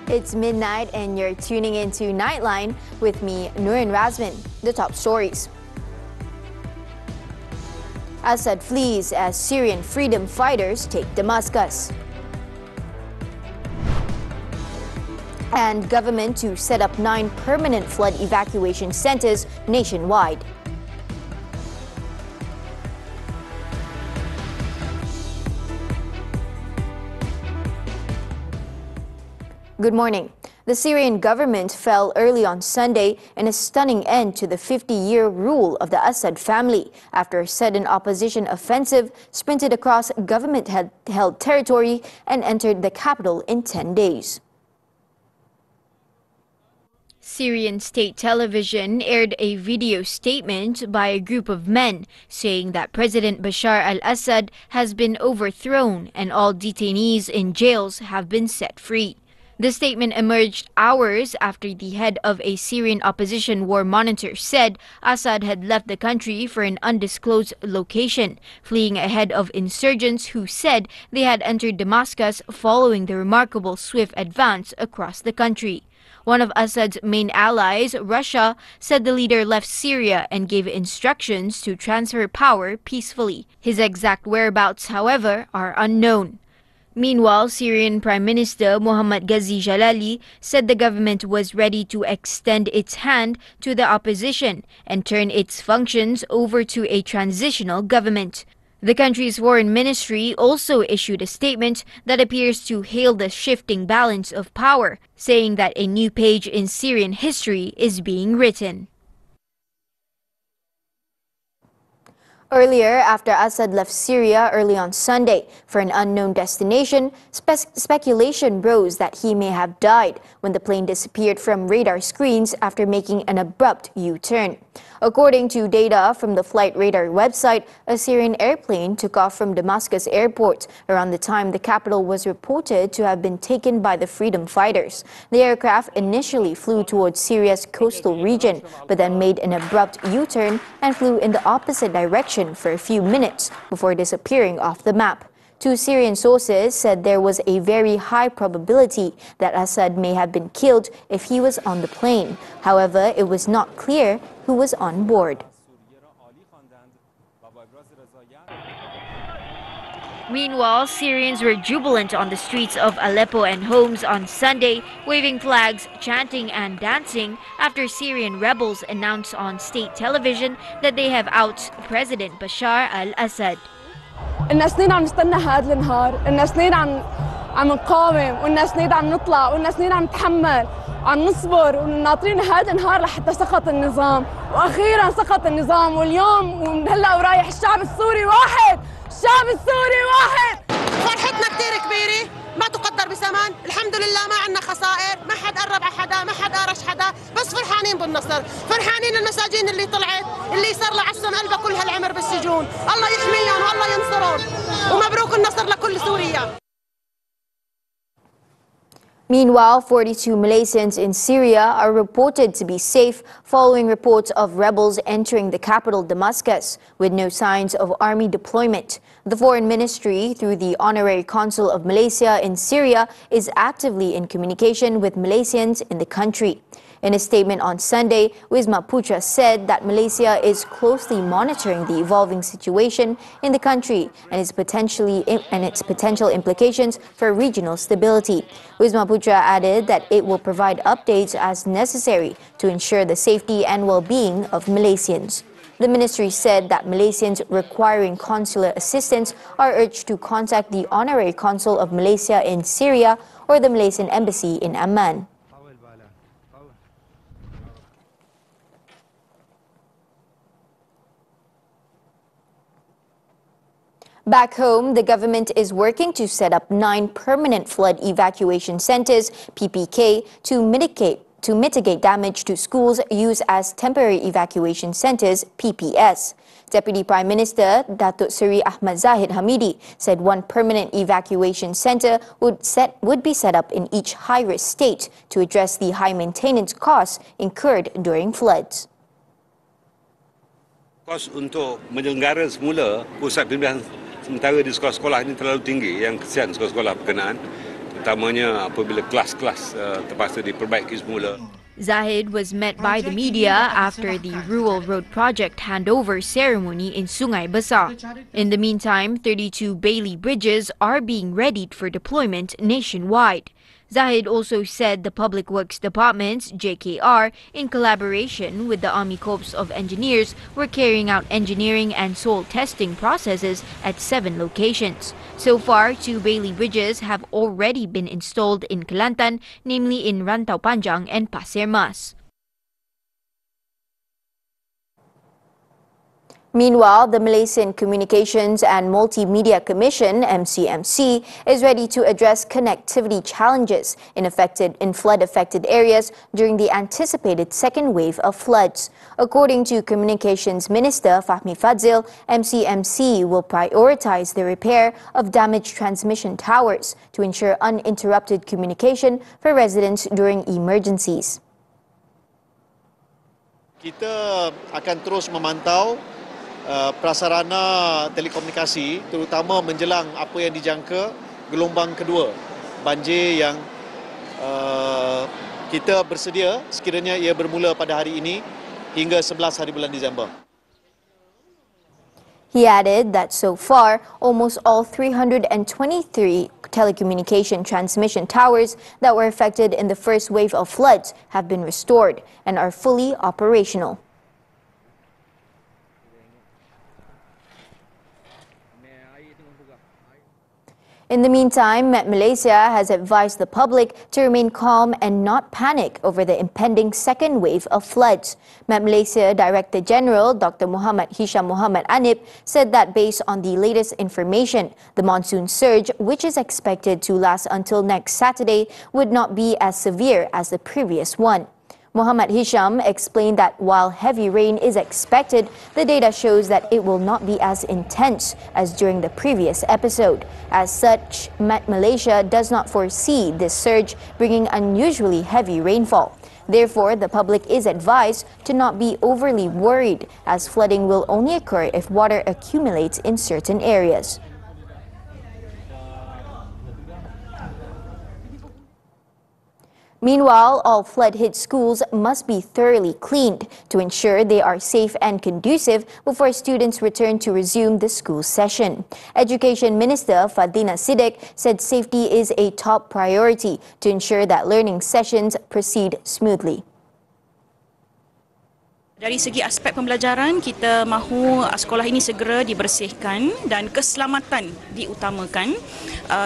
It's midnight and you're tuning into Nightline with me, Nurin Razmyn. The top stories. Assad flees as Syrian freedom fighters take Damascus. And government to set up 9 permanent flood evacuation centers nationwide. Good morning. The Syrian government fell early on Sunday in a stunning end to the 50-year rule of the Assad family after a sudden opposition offensive sprinted across government-held territory and entered the capital in 10 days. Syrian state television aired a video statement by a group of men saying that President Bashar al-Assad has been overthrown and all detainees in jails have been set free. The statement emerged hours after the head of a Syrian opposition war monitor said Assad had left the country for an undisclosed location, fleeing ahead of insurgents who said they had entered Damascus following the remarkable swift advance across the country. One of Assad's main allies, Russia, said the leader left Syria and gave instructions to transfer power peacefully. His exact whereabouts, however, are unknown. Meanwhile, Syrian Prime Minister Mohammad Ghazi Jalali said the government was ready to extend its hand to the opposition and turn its functions over to a transitional government. The country's foreign ministry also issued a statement that appears to hail the shifting balance of power, saying that a new page in Syrian history is being written. Earlier, after Assad left Syria early on Sunday for an unknown destination, speculation rose that he may have died when the plane disappeared from radar screens after making an abrupt U-turn. According to data from the flight radar website, a Syrian airplane took off from Damascus airport around the time the capital was reported to have been taken by the freedom fighters. The aircraft initially flew towards Syria's coastal region, but then made an abrupt U-turn and flew in the opposite direction for a few minutes before disappearing off the map. 2 Syrian sources said there was a very high probability that Assad may have been killed if he was on the plane. However, it was not clear who was on board. Meanwhile, Syrians were jubilant on the streets of Aleppo and Homs on Sunday, waving flags, chanting and dancing after Syrian rebels announced on state television that they have ousted President Bashar al-Assad. إن سنين عم نستنى هذا النهار، إن سنين عم نقاوم، وإن سنين عم نطلع، وإن سنين عم نتحمل، عم نصبر وناطرين هذا النهار لحتى سقط النظام، وأخيرا سقط النظام، واليوم ومن هلا ورايح الشعب السوري واحد، الشعب السوري واحد. فرحتنا كثير كبيرة ما تقدر بثمن، الحمد لله ما عندنا خسائر، ما حد قرب على حدا، ما حد قارش حدا، بس فرحانين بالنصر، فرحانين المساجين اللي طلعت، اللي صار لعصم قلبها كل هالعمر بالسجون، الله يحميهم والله ينصرهم، ومبروك النصر لكل سوريا. Meanwhile, 42 Malaysians in Syria are reported to be safe following reports of rebels entering the capital Damascus with no signs of army deployment. The Foreign Ministry, through the Honorary Consul of Malaysia in Syria, is actively in communication with Malaysians in the country. In a statement on Sunday, Wisma Putra said that Malaysia is closely monitoring the evolving situation in the country and its potential implications for regional stability. Wisma Putra added that it will provide updates as necessary to ensure the safety and well-being of Malaysians. The ministry said that Malaysians requiring consular assistance are urged to contact the Honorary Consul of Malaysia in Syria or the Malaysian Embassy in Amman. Back home, the government is working to set up 9 permanent flood evacuation centers, PPK, to mitigate damage to schools used as temporary evacuation centers, PPS. Deputy Prime Minister Datuk Seri Ahmad Zahid Hamidi said 1 permanent evacuation center would be set up in each high-risk state to address the high maintenance costs incurred during floods. Kos untuk menyelenggara semula pusat pemilihan sementara di sekolah-sekolah ini terlalu tinggi, yang kesian sekolah-sekolah berkenaan. terutamanya apabila kelas-kelas terpaksa diperbaiki semula. Zahid was met by the media after the Rural Road Project handover ceremony in Sungai Besar. In the meantime, 32 Bailey bridges are being readied for deployment nationwide. Zahid also said the Public Works Department's JKR, in collaboration with the Army Corps of Engineers, were carrying out engineering and soil testing processes at 7 locations. So far, 2 Bailey bridges have already been installed in Kelantan, namely in Rantau Panjang and Pasir Mas. Meanwhile, the Malaysian Communications and Multimedia Commission, MCMC, is ready to address connectivity challenges in flood-affected areas during the anticipated second wave of floods. According to Communications Minister Fahmi Fadzil, MCMC will prioritize the repair of damaged transmission towers to ensure uninterrupted communication for residents during emergencies. Kita akan terus memantau prasarana telekomunikasi, terutama menjelang apa yang dijangka gelombang kedua banjir yang kita bersedia sekiranya ia bermula pada hari ini hingga 11 hari bulan Disember. He added that so far, almost all 323 telecommunication transmission towers that were affected in the first wave of floods have been restored and are fully operational. In the meantime, Met Malaysia has advised the public to remain calm and not panic over the impending second wave of floods. Met Malaysia Director General Dr. Muhammad Hisham Muhammad Anip said that based on the latest information, the monsoon surge, which is expected to last until next Saturday, would not be as severe as the previous one. Muhammad Hisham explained that while heavy rain is expected, the data shows that it will not be as intense as during the previous episode. As such, Met Malaysia does not foresee this surge bringing unusually heavy rainfall. Therefore, the public is advised to not be overly worried, as flooding will only occur if water accumulates in certain areas. Meanwhile, all flood-hit schools must be thoroughly cleaned to ensure they are safe and conducive before students return to resume the school session. Education Minister Fadlina Siddiq said safety is a top priority to ensure that learning sessions proceed smoothly. Dari segi aspek pembelajaran, kita mahu sekolah ini segera dibersihkan dan keselamatan diutamakan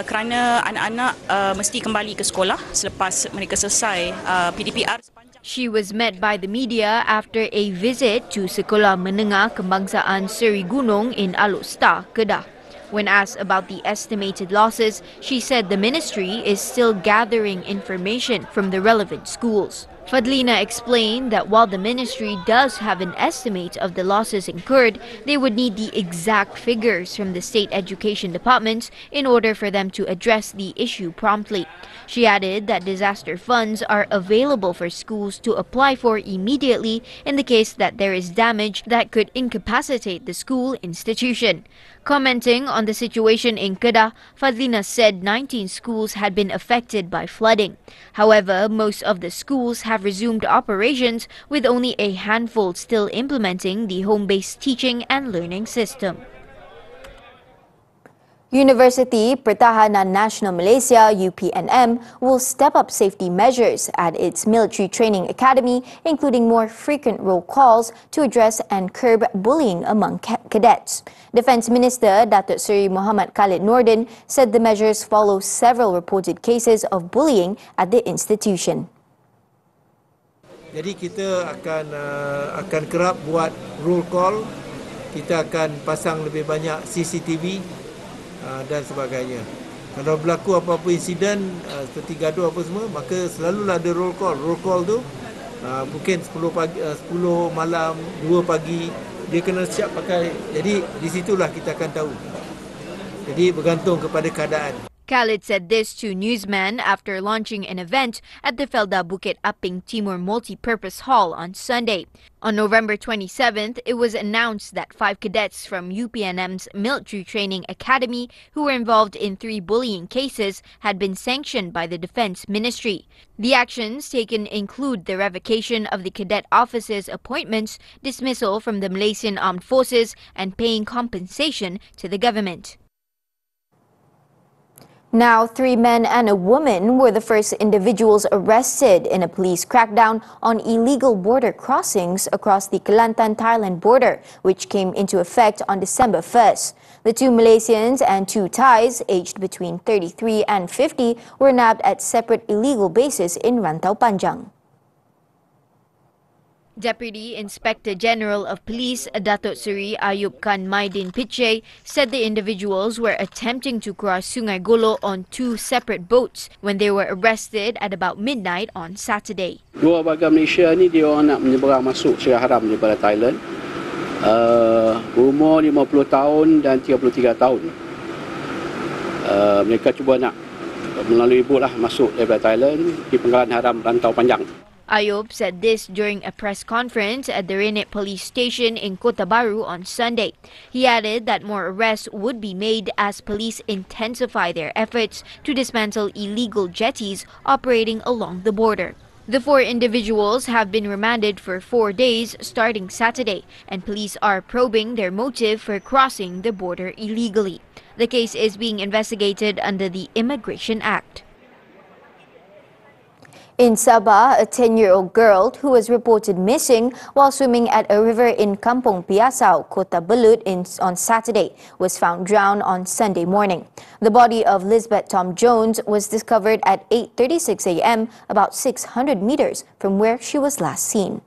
kerana anak-anak mesti kembali ke sekolah selepas mereka selesai PDPR. She was met by the media after a visit to Sekolah Menengah Kebangsaan Seri Gunung in Alor Star, Kedah. When asked about the estimated losses, she said the ministry is still gathering information from the relevant schools. Fadlina explained that while the ministry does have an estimate of the losses incurred, they would need the exact figures from the state education departments in order for them to address the issue promptly. She added that disaster funds are available for schools to apply for immediately in the case that there is damage that could incapacitate the school institution. Commenting on the situation in Kedah, Fadlina said 19 schools had been affected by flooding. However, most of the schools have resumed operations, with only a handful still implementing the home-based teaching and learning system. University Pertahanan Nasional Malaysia (UPNM) will step up safety measures at its military training academy, including more frequent roll calls to address and curb bullying among cadets. Defence Minister Datuk Seri Muhammad Khalid Nordin said the measures follow several reported cases of bullying at the institution. Jadi kita akan kerap buat roll call, kita akan pasang lebih banyak CCTV dan sebagainya. Kalau berlaku apa-apa insiden seperti gaduh apa semua, maka selalulah ada roll call. Roll call tu mungkin 10 malam, 2 pagi, dia kena siap pakai. Jadi di situlah kita akan tahu. Jadi bergantung kepada keadaan. Khalid said this to newsmen after launching an event at the Felda Bukit Aping Timur Multi-Purpose Hall on Sunday. On November 27th, it was announced that 5 cadets from UPNM's Military Training Academy who were involved in 3 bullying cases had been sanctioned by the Defense Ministry. The actions taken include the revocation of the cadet officers' appointments, dismissal from the Malaysian Armed Forces, and paying compensation to the government. Now, 3 men and a woman were the first individuals arrested in a police crackdown on illegal border crossings across the Kelantan-Thailand border, which came into effect on December 1st. The 2 Malaysians and 2 Thais, aged between 33 and 50, were nabbed at separate illegal bases in Rantau Panjang. Deputy Inspector General of Police Datuk Seri Ayub Khan Maidin Piche said the individuals were attempting to cross Sungai Golo on 2 separate boats when they were arrested at about midnight on Saturday. 2 warga Malaysia ni dia orang nak menyeberang masuk secara haram daripada Thailand. Umur 50 tahun dan 33 tahun. Mereka cuba nak melalui bot lah masuk daripada Thailand di penggalan haram Rantau Panjang. Ayub said this during a press conference at the Renit Police Station in Kota Baru on Sunday. He added that more arrests would be made as police intensify their efforts to dismantle illegal jetties operating along the border. The 4 individuals have been remanded for 4 days starting Saturday, and police are probing their motive for crossing the border illegally. The case is being investigated under the Immigration Act. In Sabah, a 10-year-old girl who was reported missing while swimming at a river in Kampung Piasau, Kota Buletin on Saturday was found drowned on Sunday morning. The body of Lisbeth Tom Jones was discovered at 8:36 a.m., about 600 meters from where she was last seen.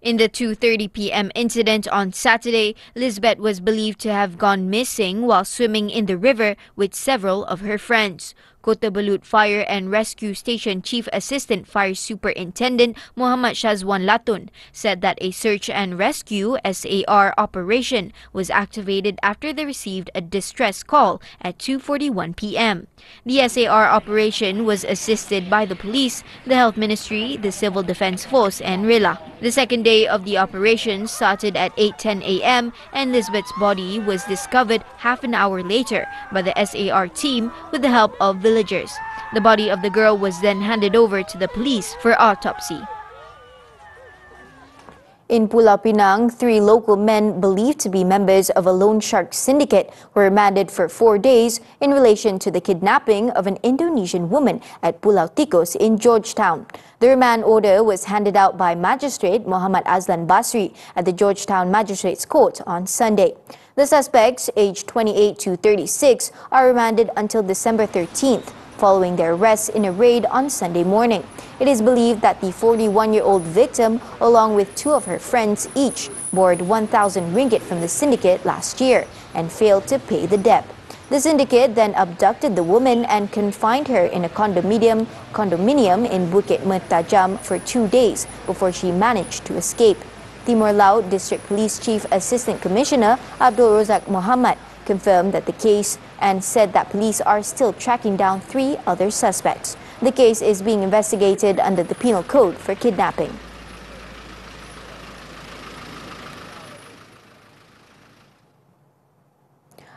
In the 2:30 p.m. incident on Saturday, Lisbeth was believed to have gone missing while swimming in the river with several of her friends. Kota Bulut Fire and Rescue Station Chief Assistant Fire Superintendent Muhammad Shazwan Latun said that a search and rescue SAR operation was activated after they received a distress call at 2:41 p.m. The SAR operation was assisted by the police, the Health Ministry, the Civil Defence Force and RILA. The second day of the operation started at 8:10 a.m. and Lisbeth's body was discovered half an hour later by the SAR team with the help of villagers. The body of the girl was then handed over to the police for autopsy. In Pulau Pinang, 3 local men believed to be members of a loan shark syndicate were remanded for 4 days in relation to the kidnapping of an Indonesian woman at Pulau Tikus in Georgetown. The remand order was handed out by Magistrate Muhammad Azlan Basri at the Georgetown Magistrates Court on Sunday. The suspects, aged 28 to 36, are remanded until December 13th, following their arrest in a raid on Sunday morning. It is believed that the 41-year-old victim, along with 2 of her friends each, borrowed 1,000 ringgit from the syndicate last year and failed to pay the debt. The syndicate then abducted the woman and confined her in a condominium in Bukit Mertajam for 2 days before she managed to escape. Timur Laut District Police Chief Assistant Commissioner Abdul Razak Muhammad confirmed that the case and said that police are still tracking down 3 other suspects. The case is being investigated under the Penal Code for kidnapping.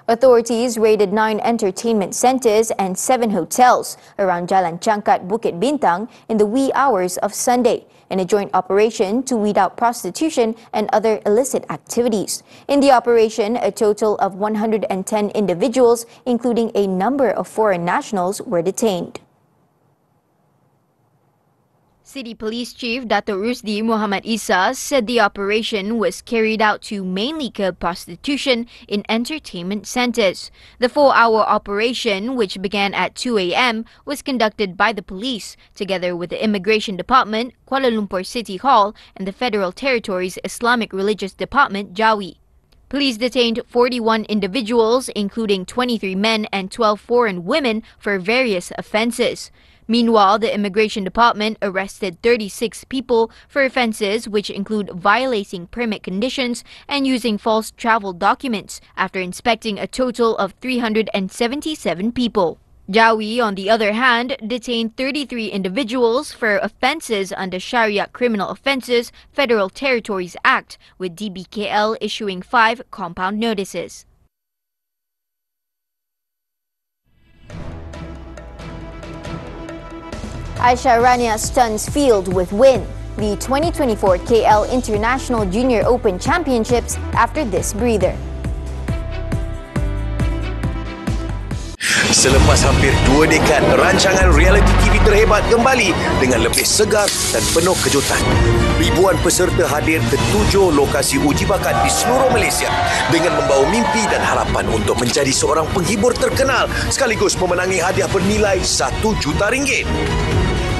Authorities raided 9 entertainment centers and 7 hotels around Jalan Cangkat, Bukit Bintang in the wee hours of Sunday in a joint operation to weed out prostitution and other illicit activities. In the operation, a total of 110 individuals, including a number of foreign nationals, were detained. City Police Chief Dato' Rusdi Muhammad Isa said the operation was carried out to mainly curb prostitution in entertainment centers. The 4-hour operation, which began at 2 a.m., was conducted by the police, together with the Immigration Department, Kuala Lumpur City Hall, and the Federal Territory's Islamic Religious Department, Jawi. Police detained 41 individuals, including 23 men and 12 foreign women, for various offences. Meanwhile, the Immigration Department arrested 36 people for offences which include violating permit conditions and using false travel documents after inspecting a total of 377 people. Jawi, on the other hand, detained 33 individuals for offences under Sharia Criminal Offences Federal Territories Act, with DBKL issuing 5 compound notices. Aisha Rania stuns field with win. The 2024 KL International Junior Open Championships after this breather. Selepas hampir 2 dekad, rancangan realiti TV terhebat kembali dengan lebih segar dan penuh kejutan. Ribuan peserta hadir ke 7 lokasi uji bakat di seluruh Malaysia dengan membawa mimpi dan harapan untuk menjadi seorang penghibur terkenal sekaligus memenangi hadiah bernilai RM1 juta.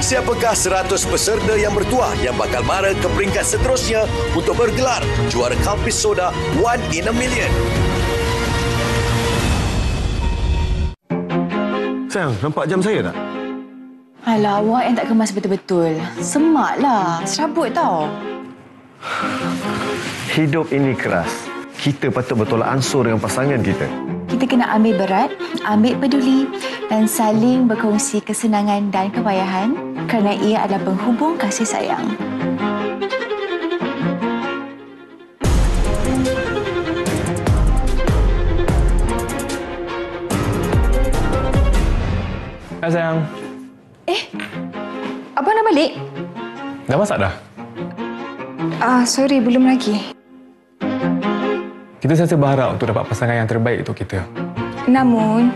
Siapakah 100 peserta yang bertuah yang bakal mara ke peringkat seterusnya untuk bergelar juara Kalpis Soda 1 in a Million? Sayang, nampak jam saya tak? Alah, awak yang tak kemas betul-betul. Semaklah, serabut tau. Hidup ini keras. Kita patut bertolak ansur dengan pasangan kita. Kita kena ambil berat, ambil peduli dan saling berkongsi kesenangan dan kepayahan kerana ia adalah penghubung kasih sayang. Hai sayang. Abang dah balik? Dah masak dah? Sorry, belum lagi. Kita sentiasa berharap untuk dapat pasangan yang terbaik untuk kita. Namun,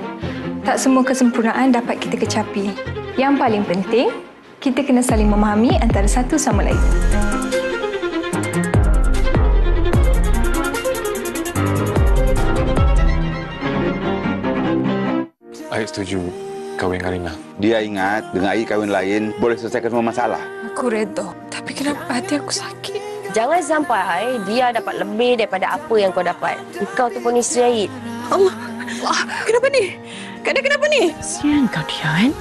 tak semua kesempurnaan dapat kita kecapi. Yang paling penting, kita kena saling memahami antara satu sama lain. Aik setuju kahwin Karina. Dia ingat dengan Aik kahwin lain boleh selesaikan semua masalah. Aku redha, tapi kenapa hati aku sakit? Jangan sampai dia dapat lebih daripada apa yang kau dapat. Kau tu pun isteri Aik. Allah, kenapa ni? Kenapa ni? Sian kau dia kan?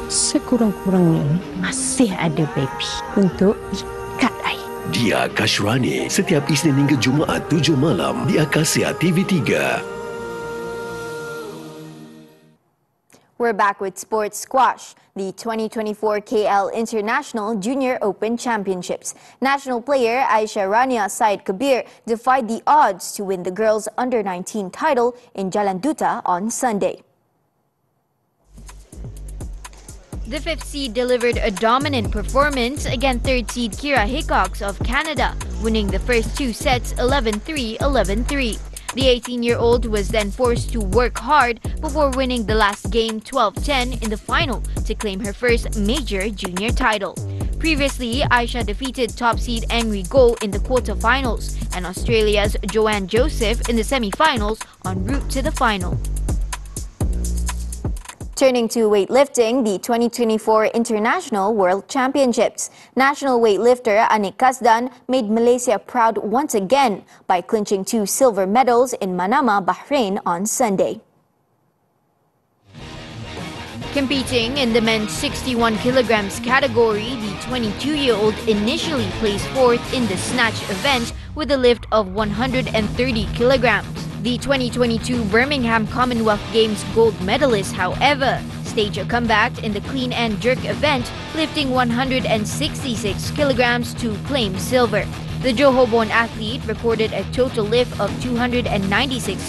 Sekurang-kurangnya masih ada baby untuk ikat Aik. Dia Kashrani setiap Isnin hingga Jumaat 7 malam di Akasia TV3. We're back with sports squash, the 2024 KL International Junior Open Championships. National player Aisha Rania Said Kabir defied the odds to win the girls' under-19 title in Jalan Duta on Sunday. The 5th seed delivered a dominant performance against 3rd seed Kira Hickox of Canada, winning the first 2 sets 11-3, 11-3. The 18-year-old was then forced to work hard before winning the last game 12-10 in the final to claim her first major junior title. Previously, Aisha defeated top seed Angry Go in the quarterfinals and Australia's Joanne Joseph in the semi-finals en route to the final. Turning to weightlifting, the 2024 International World Championships. National weightlifter Anik Kasdan made Malaysia proud once again by clinching 2 silver medals in Manama, Bahrain on Sunday. Competing in the men's 61 kilograms category, the 22-year-old initially placed 4th in the snatch event with a lift of 130 kilograms. The 2022 Birmingham Commonwealth Games gold medalist, however, staged a comeback in the clean and jerk event, lifting 166 kilograms to claim silver. The Johor-born athlete recorded a total lift of 296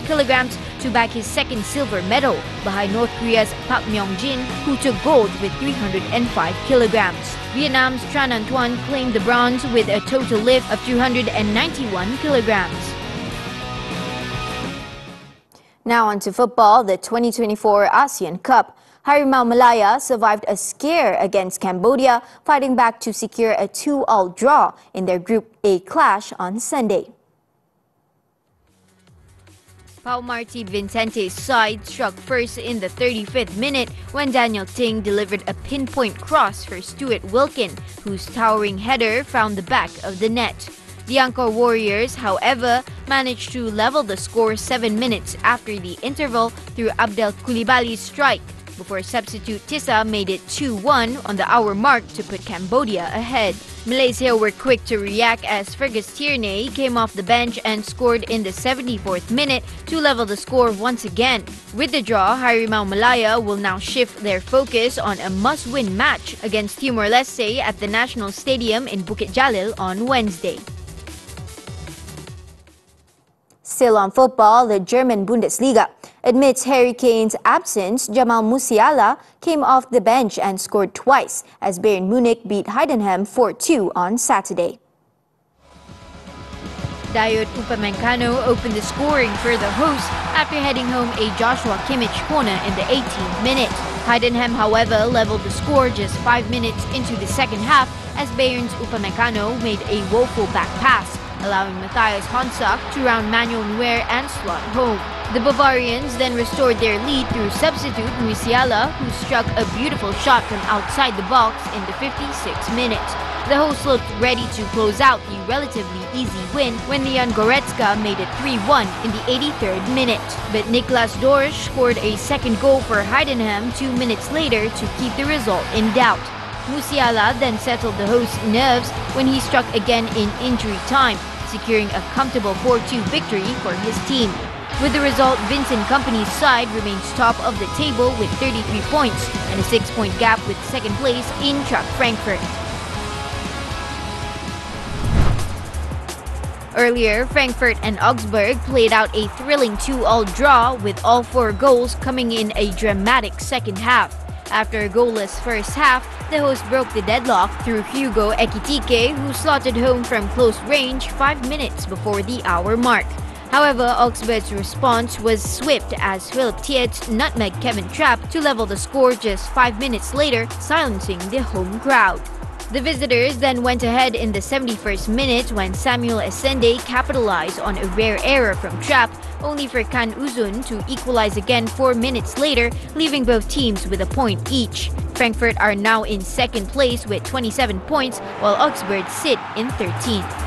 kilograms to back his second silver medal behind North Korea's Park Myong-jin, who took gold with 305 kilograms. Vietnam's Tran Anh Tuan claimed the bronze with a total lift of 291 kilograms. Now on to football, the 2024 ASEAN Cup. Harimau Malaya survived a scare against Cambodia, fighting back to secure a 2-2 draw in their Group A clash on Sunday. Pau Marti Vincente's side struck first in the 35th minute when Daniel Ting delivered a pinpoint cross for Stuart Wilkin, whose towering header found the back of the net. The Angkor Warriors, however, managed to level the score 7 minutes after the interval through Abdel Koulibaly's strike. before substitute Tissa made it 2-1 on the hour mark to put Cambodia ahead. Malaysia were quick to react as Fergus Tierney came off the bench and scored in the 74th minute to level the score once again. With the draw, Harimau Malaya will now shift their focus on a must-win match against Timor-Leste at the National Stadium in Bukit Jalil on Wednesday. Still on football, the German Bundesliga. Amidst Harry Kane's absence, Jamal Musiala came off the bench and scored twice as Bayern Munich beat Heidenheim 4-2 on Saturday. Dayot Upamecano opened the scoring for the hosts after heading home a Joshua Kimmich corner in the 18th minute. Heidenheim, however, leveled the score just 5 minutes into the second half as Bayern's Upamecano made a woeful back pass, allowing Matthias Honsak to round Manuel Neuer and slot home. The Bavarians then restored their lead through substitute Musiala, who struck a beautiful shot from outside the box in the 56th minute. The hosts looked ready to close out the relatively easy win when Leon Goretzka made it 3-1 in the 83rd minute. But Niklas Dorsch scored a second goal for Heidenheim 2 minutes later to keep the result in doubt. Musiala then settled the hosts' nerves when he struck again in injury time, securing a comfortable 4-2 victory for his team. With the result, Vincent Kompany's side remains top of the table with 33 points and a 6-point gap with second place Eintracht Frankfurt. Earlier, Frankfurt and Augsburg played out a thrilling 2-2 draw with all 4 goals coming in a dramatic second half. After a goalless first half, the hosts broke the deadlock through Hugo Ekitike, who slotted home from close range 5 minutes before the hour mark. However, Augsburg's response was swift as Philip Tietz nutmegged Kevin Trapp to level the score just 5 minutes later, silencing the home crowd. The visitors then went ahead in the 71st minute when Samuel Essende capitalized on a rare error from Trapp, only for Kan Uzun to equalize again 4 minutes later, leaving both teams with a point each. Frankfurt are now in second place with 27 points, while Augsburg sit in 13th.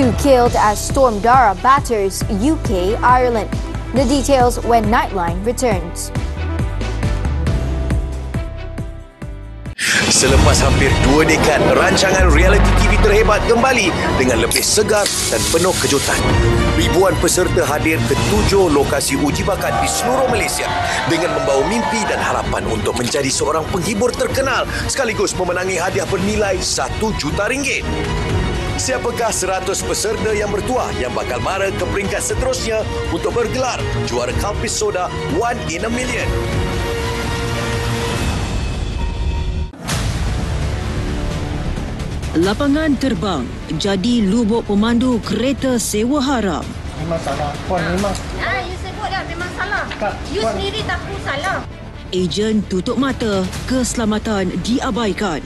Two killed as Storm Dara batters UK, Ireland. The details when Nightline returns. Selepas hampir 2 dekad, rancangan reality TV terhebat kembali dengan lebih segar dan penuh kejutan. Ribuan peserta hadir ke 7 lokasi uji bakat di seluruh Malaysia dengan membawa mimpi dan harapan untuk menjadi seorang penghibur terkenal sekaligus memenangi hadiah bernilai RM1 juta. Siapakah 100 peserta yang bertuah yang bakal mara ke peringkat seterusnya untuk bergelar juara Kalpis Soda 1 in a Million? Lapangan terbang jadi lubuk pemandu kereta sewa haram. Memang salah. Puan memang. You sebut dah memang salah. You sendiri tahu salah. Ejen tutup mata, keselamatan diabaikan.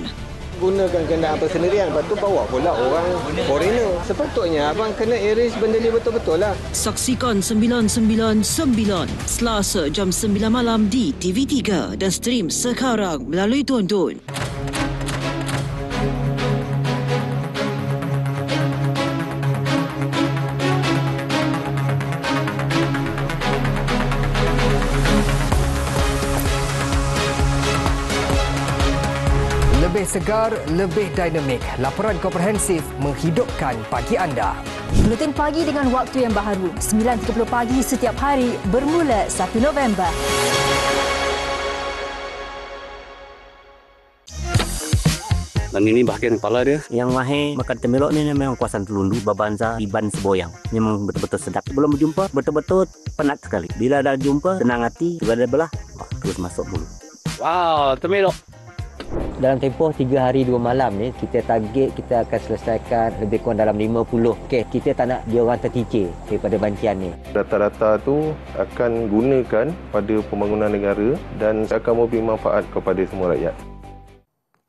Gunakan kenderaan persendirian, lepas tu bawa pula orang foreigner. Sepatutnya abang kena erase benda ni betul-betul lah. Saksikan 999 Selasa jam 9 malam di TV3 dan stream sekarang melalui Tonton. Lebih segar, lebih dinamik. Laporan komprehensif menghidupkan pagi anda. Buletin pagi dengan waktu yang baharu. 9.30 pagi setiap hari bermula 1 November. Dan ini bahagian kepala dia. Yang mahir makan temmelok ni memang kuasan telundu, babanza, iban seboyang. Memang betul-betul sedap. Belum berjumpa, betul-betul penat sekali. Bila dah jumpa, tenang hati, tiba-tiba belah, terus masuk mulut. Wow, termelok. Dalam tempoh 3 hari 2 malam ni, kita target kita akan selesaikan lebih kurang dalam 50 kes. Kita tak nak dia orang terkicir daripada bantian ni. Data-data tu akan gunakan pada pembangunan negara dan akan memberi manfaat kepada semua rakyat.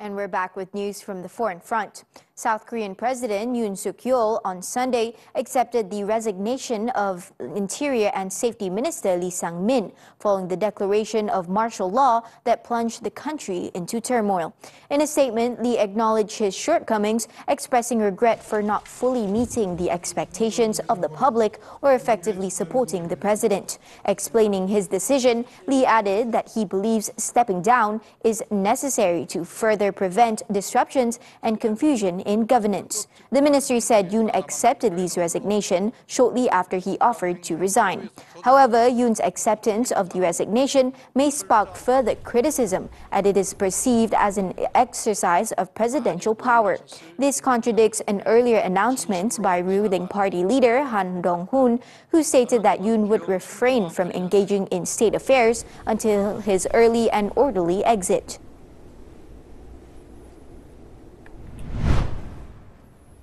And we're back with news from the foreign front. South Korean President Yoon Suk-yeol on Sunday accepted the resignation of Interior and Safety Minister Lee Sang-min following the declaration of martial law that plunged the country into turmoil. In a statement, Lee acknowledged his shortcomings, expressing regret for not fully meeting the expectations of the public or effectively supporting the president. Explaining his decision, Lee added that he believes stepping down is necessary to further prevent disruptions and confusion in governance. The ministry said Yoon accepted Lee's resignation shortly after he offered to resign. However, Yoon's acceptance of the resignation may spark further criticism, as it is perceived as an exercise of presidential power. This contradicts an earlier announcement by ruling party leader Han Dong-hoon, who stated that Yoon would refrain from engaging in state affairs until his early and orderly exit.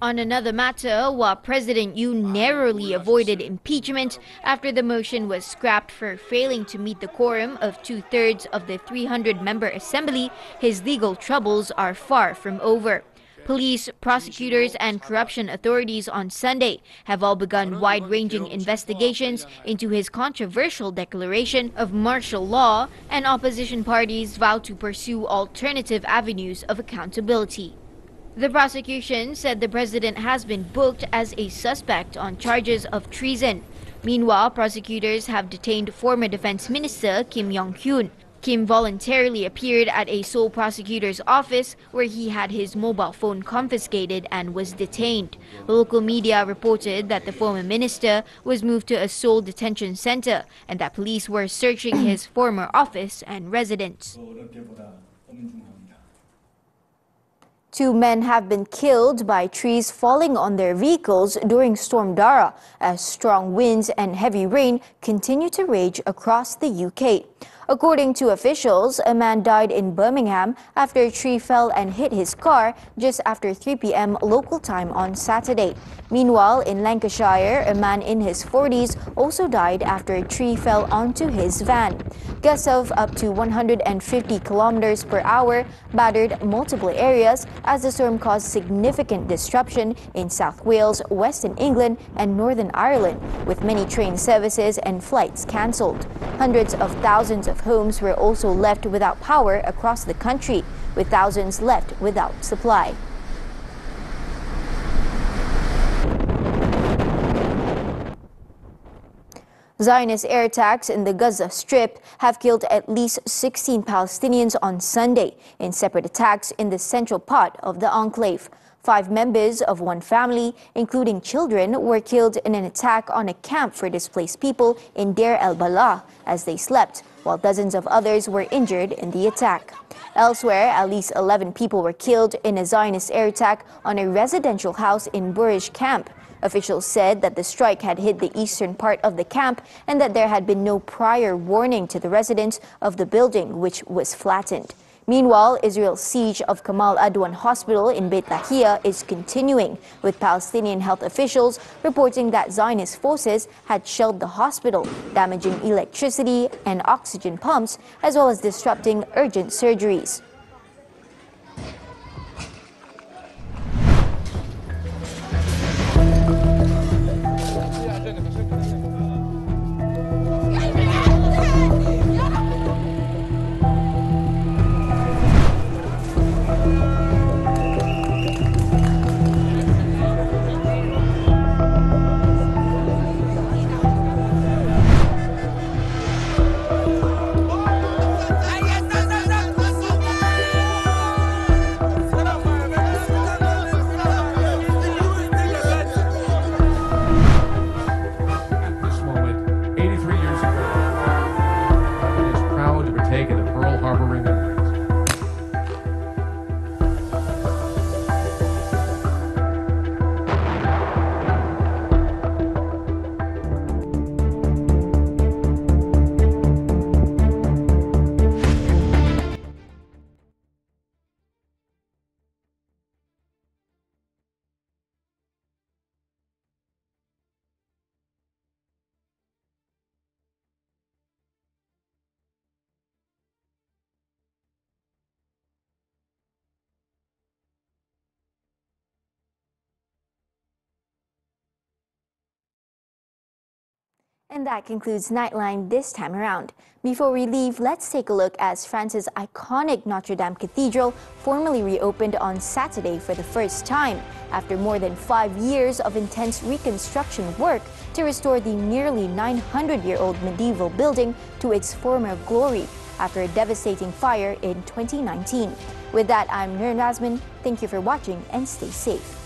On another matter, while President Yoon narrowly avoided impeachment after the motion was scrapped for failing to meet the quorum of 2/3 of the 300-member assembly, his legal troubles are far from over. Police, prosecutors and corruption authorities on Sunday have all begun wide-ranging investigations into his controversial declaration of martial law, and opposition parties vow to pursue alternative avenues of accountability. The prosecution said the president has been booked as a suspect on charges of treason. Meanwhile, prosecutors have detained former Defense Minister Kim Yong-hyun. Kim voluntarily appeared at a Seoul prosecutor's office where he had his mobile phone confiscated and was detained. Local media reported that the former minister was moved to a Seoul detention center and that police were searching his former office and residence. 2 men have been killed by trees falling on their vehicles during Storm Dara as strong winds and heavy rain continue to rage across the UK. According to officials, a man died in Birmingham after a tree fell and hit his car just after 3 p.m. local time on Saturday. Meanwhile, in Lancashire, a man in his 40s also died after a tree fell onto his van. Gusts of up to 150 kilometers per hour battered multiple areas as the storm caused significant disruption in South Wales, Western England and Northern Ireland, with many train services and flights cancelled. Hundreds of thousands of homes were also left without power across the country, with thousands left without supply. Zionist air attacks in the Gaza Strip have killed at least 16 Palestinians on Sunday in separate attacks in the central part of the enclave. 5 members of one family, including children, were killed in an attack on a camp for displaced people in Deir el-Balah as they slept, while dozens of others were injured in the attack. Elsewhere, at least 11 people were killed in a Zionist air attack on a residential house in Burish camp. Officials said that the strike had hit the eastern part of the camp and that there had been no prior warning to the residents of the building, which was flattened. Meanwhile, Israel's siege of Kamal Adwan Hospital in Beit Lahia is continuing, with Palestinian health officials reporting that Zionist forces had shelled the hospital, damaging electricity and oxygen pumps, as well as disrupting urgent surgeries. And that concludes Nightline this time around. Before we leave, let's take a look as France's iconic Notre Dame Cathedral formally reopened on Saturday for the first time after more than 5 years of intense reconstruction work to restore the nearly 900-year-old medieval building to its former glory after a devastating fire in 2019. With that, I'm Nurin Razmyn. Thank you for watching and stay safe.